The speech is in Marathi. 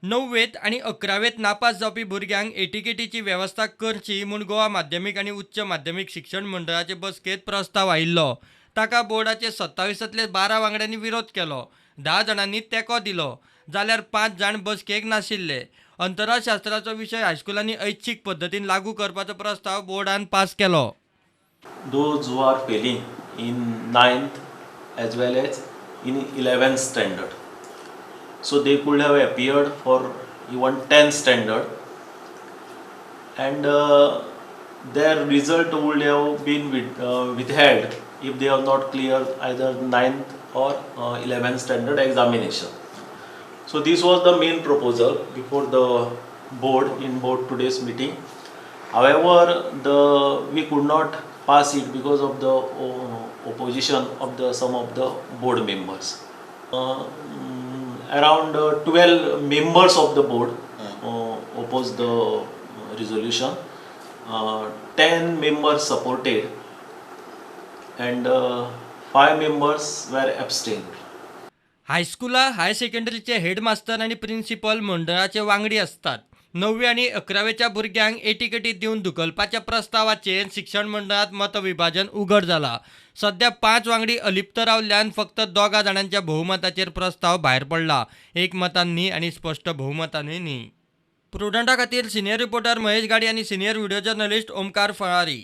9वेत आणि 11वेत नापास जावपी भुरग्यांक ATKTची वेवस्था करची म्हूण गोवा माध्यमीक आणि उच्च माध्यमीक शिक्षण मंडळाचे बसकेत प्रस्ताव आयिल्लो. ताका बोर्डाचे 27तले 12 वांगड्यांनी विरोध केलो. 10 जाणांनी तेंको दिलो जाल्यार 5 जाण बसकेक नाशिल्ले. अंतराळशास्त्राचो विशय हायस्कुलांनी ऐच्छिक पद्दतीन लागू करपाचो प्रस्ताव बोर्डान पास केलो. Those who are failing in 9th as well as in 11th standard, so they could have appeared for even 10th standard, and their result would have been withheld if they have not cleared either 9th or 11th standard examination. So this was the main proposal before the board in board today's meeting. However, we could not pass it because of the opposition of some of the board members. Around 12 members of the board opposed the resolution. 10 members supported, and 5 members were abstained. हायस्कुला हाय सेकंडरीचे हेडमास्तर आणि प्रिन्सिपल मंडळाचे वांगडी असतात. 9वी आणि 11वेच्या भुरग्यांक ATKT दिवन धुकलपाच्या प्रस्तावाचेर शिक्षण मंडळात मतविभाजन उघड जाला. सध्या 5 वांगडी अलिप्त रावल्ल्यान फक्त 2 जाणांच्या बहुमताचेर प्रस्ताव भायर पडला. एकमतान न्ही आणि स्पष्ट बहुमतानूय न्ही. प्रुडंटा खातीर सिनियर रिपोर्टर महेश गाडी आणि senior video journalist Omkar Phalari.